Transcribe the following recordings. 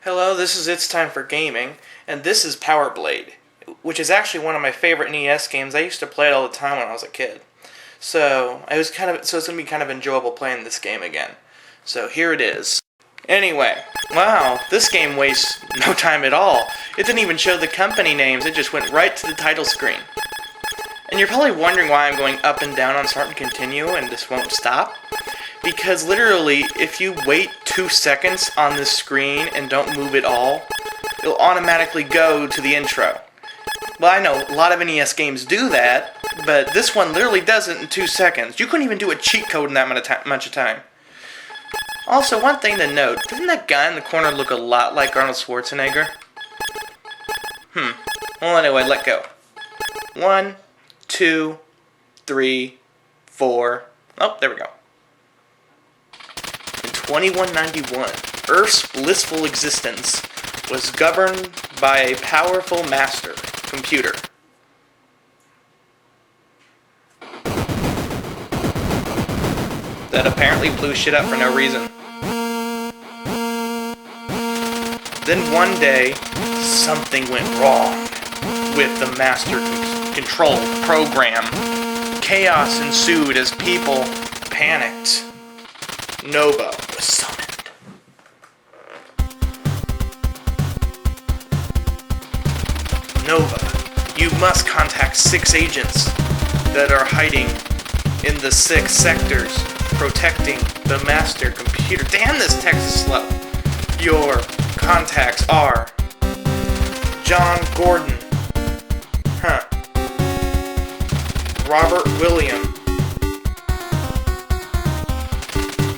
Hello, this is It's Time for Gaming, and this is Power Blade, which is actually one of my favorite NES games. I used to play it all the time when I was a kid. So it's gonna be kind of enjoyable playing this game again. So here it is. Anyway, wow, this game wastes no time at all. It didn't even show the company names, it just went right to the title screen. And you're probably wondering why I'm going up and down on start and continue and this won't stop. Because literally, if you wait 2 seconds on the screen and don't move at all, it'll automatically go to the intro. Well, I know a lot of NES games do that, but this one literally does it in 2 seconds. You couldn't even do a cheat code in that much of time. Also, one thing to note, doesn't that guy in the corner look a lot like Arnold Schwarzenegger? Well, anyway, let go. 1, 2, 3, 4. Oh, there we go. In 2191, Earth's blissful existence was governed by a powerful master computer. That apparently blew shit up for no reason. Then one day, something went wrong with the master control program. Chaos ensued as people panicked. Nova was summoned. Nova, you must contact 6 agents that are hiding in the 6 sectors, protecting the master computer. Damn, this text is slow. Your contacts are John Gordon, Robert William,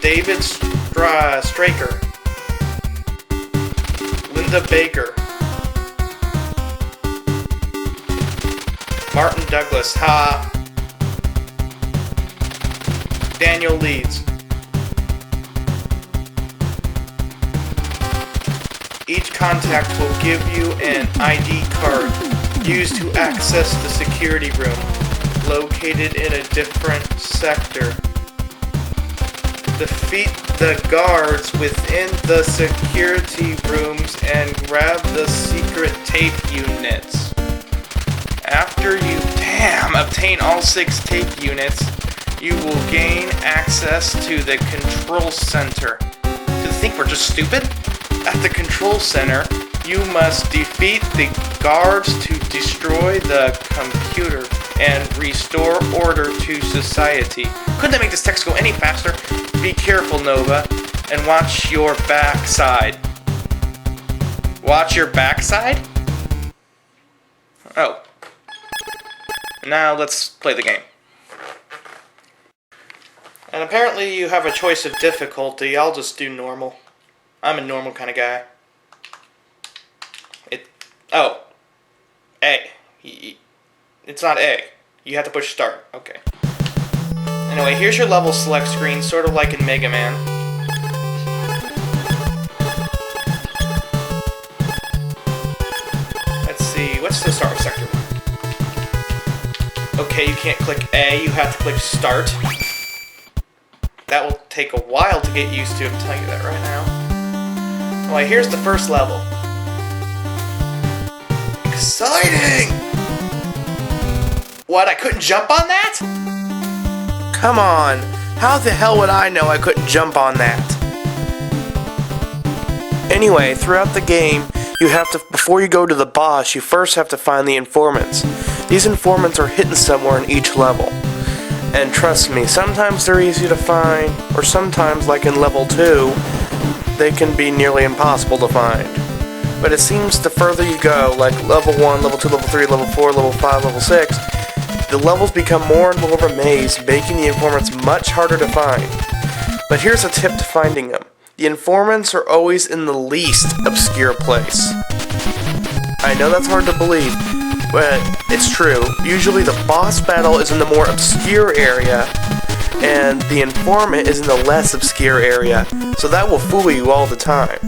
David Straker, Linda Baker, Martin Douglas, Daniel Leeds. Each contact will give you an ID card used to access the security room located in a different sector. Defeat the guards within the security rooms and grab the secret tape units. After you obtain all 6 tape units, you will gain access to the control center. Do you think we're just stupid? At the control center, you must defeat the guards to destroy the computer and restore order to society. Couldn't that make this text go any faster? Be careful, Nova, and watch your backside. Watch your backside? Oh. Now let's play the game. And apparently you have a choice of difficulty. I'll just do normal. I'm a normal kind of guy. A. It's not A. You have to push start. Okay. Anyway, here's your level select screen, sort of like in Mega Man. Let's see, what's the start of Sector 1? Okay, you can't click A, you have to click start. That will take a while to get used to, I'm telling you that right now. Alright, here's the first level. Exciting! What, I couldn't jump on that? Come on, how the hell would I know I couldn't jump on that? Anyway, throughout the game, before you go to the boss, you first have to find the informants. These informants are hidden somewhere in each level. And trust me, sometimes they're easy to find, or sometimes, like in level 2, they can be nearly impossible to find. But it seems the further you go, like level 1, level 2, level 3, level 4, level 5, level 6, the levels become more and more of a maze, making the informants much harder to find. But here's a tip to finding them. The informants are always in the least obscure place. I know that's hard to believe, but it's true. Usually the boss battle is in the more obscure area, and the informant is in the less obscure area, so that will fool you all the time.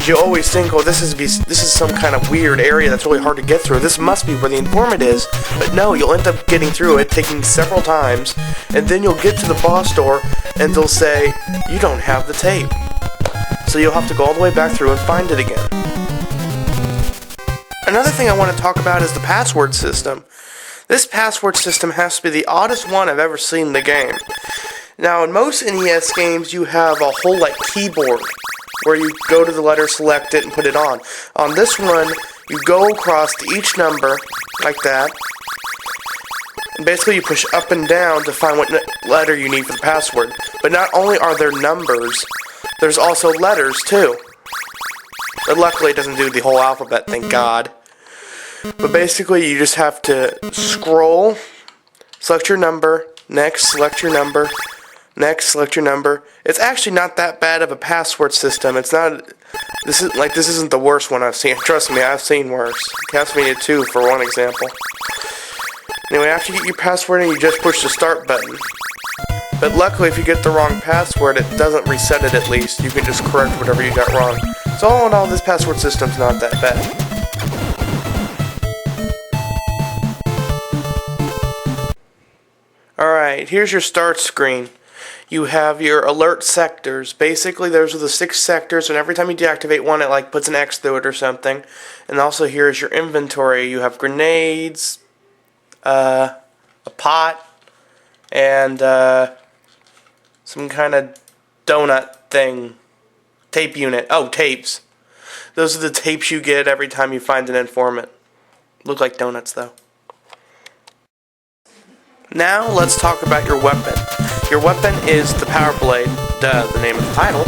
You always think, oh, this is some kind of weird area that's really hard to get through. This must be where the informant is. But no, you'll end up getting through it, taking several times, and then you'll get to the boss door, and they'll say, you don't have the tape. So you'll have to go all the way back through and find it again. Another thing I want to talk about is the password system. This password system has to be the oddest one I've ever seen in the game. Now, in most NES games, you have a whole keyboard where you go to the letter, select it, and put it on. On this one, you go across to each number like that, and basically you push up and down to find what letter you need for the password. But not only are there numbers, there's also letters too. But luckily it doesn't do the whole alphabet, thank God. But basically you just have to scroll, select your number, next, select your number, next, select your number. It's actually not that bad of a password system. It's not. This isn't the worst one I've seen. Trust me, I've seen worse. Castlevania 2 for one example. Anyway, after you get your password in, you just push the start button. But luckily, if you get the wrong password, it doesn't reset it at least. You can just correct whatever you got wrong. So all in all, this password system's not that bad. Alright, here's your start screen. You have your alert sectors. Basically, those are the 6 sectors, and every time you deactivate one, it puts an X through it or something. And also here is your inventory. You have grenades, a pot, and some kind of donut thing. Tape unit. Oh, tapes. Those are the tapes you get every time you find an informant. Look like donuts, though. Now, let's talk about your weapon. Your weapon is the Power Blade, duh, the name of the title.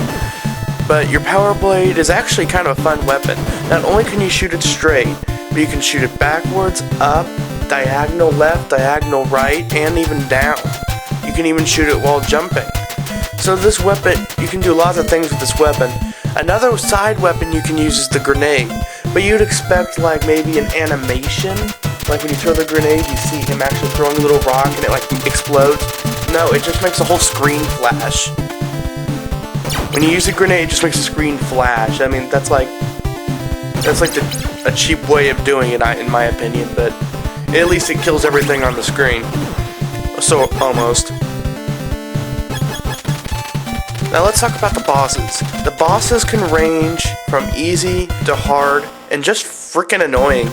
But your Power Blade is actually kind of a fun weapon. Not only can you shoot it straight, but you can shoot it backwards, up, diagonal left, diagonal right, and even down. You can even shoot it while jumping. So this weapon, you can do lots of things with this weapon. Another side weapon you can use is the grenade. But you'd expect maybe an animation. Like when you throw the grenade, you see him actually throwing a little rock and it explodes. No, it just makes a whole screen flash. When you use a grenade, it just makes a screen flash. I mean, that's like a cheap way of doing it, in my opinion. But at least it kills everything on the screen. So almost. Now let's talk about the bosses. The bosses can range from easy to hard and just freaking annoying.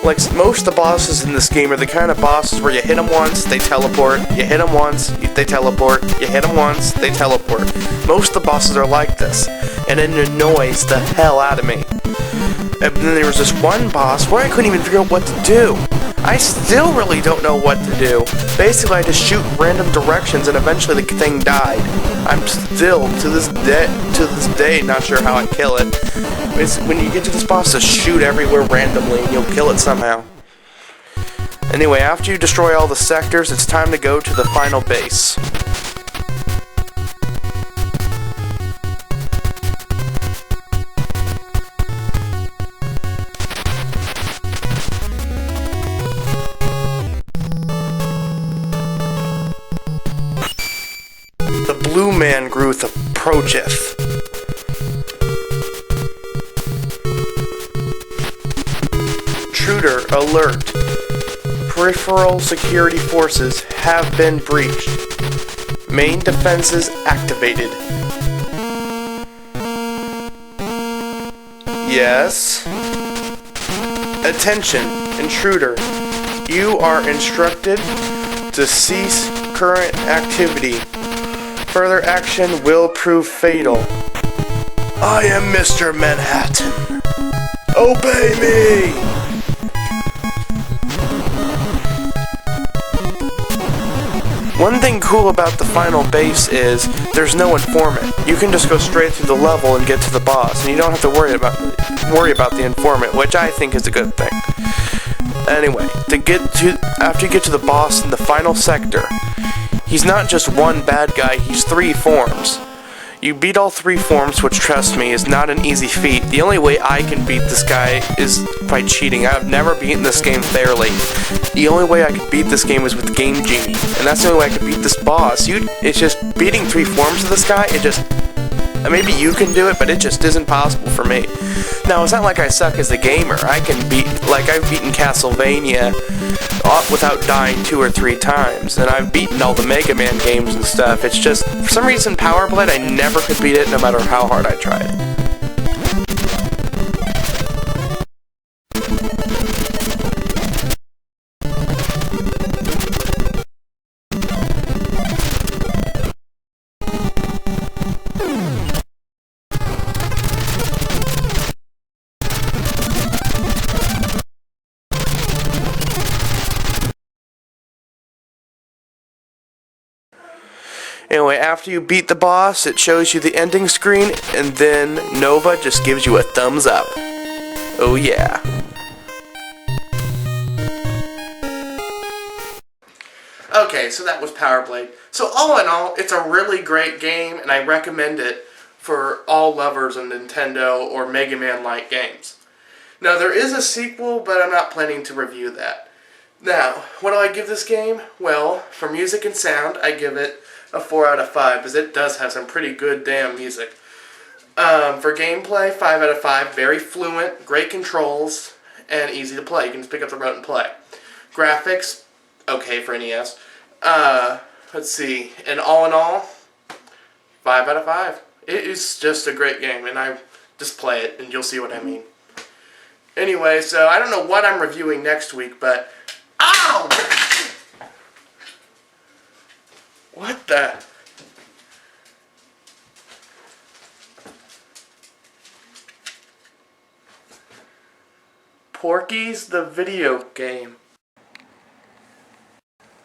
Like, most of the bosses in this game are the kind of bosses where you hit them once, they teleport, you hit them once, they teleport, you hit them once, they teleport. Most of the bosses are like this, and it annoys the hell out of me. And then there was this one boss where I couldn't even figure out what to do. I still really don't know what to do. Basically, I just shoot random directions and eventually the thing died. I'm still, to this day, not sure how I kill it. It's when you get to this boss, just shoot everywhere randomly and you'll kill it somehow. Anyway, after you destroy all the sectors, it's time to go to the final base. The Blue Man Gruth approacheth. Intruder alert. Peripheral security forces have been breached. Main defenses activated. Yes. Attention, intruder. You are instructed to cease current activity. Further action will prove fatal. I am Mr. Manhattan. Obey me! One thing cool about the final base is there's no informant. You can just go straight through the level and get to the boss, and you don't have to worry about the informant, which I think is a good thing. Anyway, after you get to the boss in the final sector, he's not just one bad guy, he's 3 forms. You beat all 3 forms, which, trust me, is not an easy feat. The only way I can beat this guy is by cheating. I've never beaten this game fairly. The only way I could beat this game is with Game Genie, and that's the only way I could beat this boss. It's just beating 3 forms of this guy, Maybe you can do it, but it just isn't possible for me. Now, it's not like I suck as a gamer. I can beat, like, I've beaten Castlevania without dying 2 or 3 times, and I've beaten all the Mega Man games and stuff. It's just, for some reason, Power Blade, I never could beat it no matter how hard I tried. Anyway, after you beat the boss, it shows you the ending screen, and then Nova just gives you a thumbs up. Oh yeah. Okay, so that was Power Blade. So all in all, it's a really great game, and I recommend it for all lovers of Nintendo or Mega Man-like games. Now, there is a sequel, but I'm not planning to review that. Now, what do I give this game? Well, for music and sound, I give it a 4 out of 5, because it does have some pretty good damn music. For gameplay, 5 out of 5. Very fluent, great controls, and easy to play. You can just pick up the remote and play. Graphics, okay for NES. Let's see, and all in all, 5 out of 5. It is just a great game, and I just play it, and you'll see what I mean. Anyway, so I don't know what I'm reviewing next week, but... Ow! What the... Porky's the video game.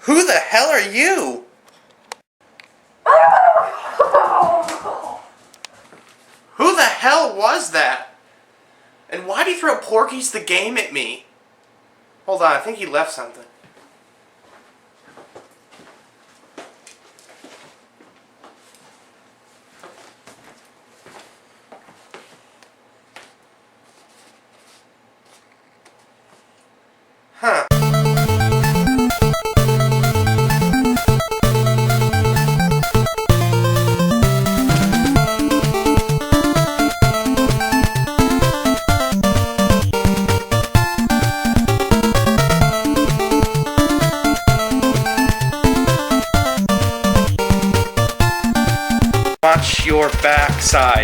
Who the hell are you? Who the hell was that? And why did he throw Porky's the game at me? Hold on, I think he left something. Huh. Watch your backside.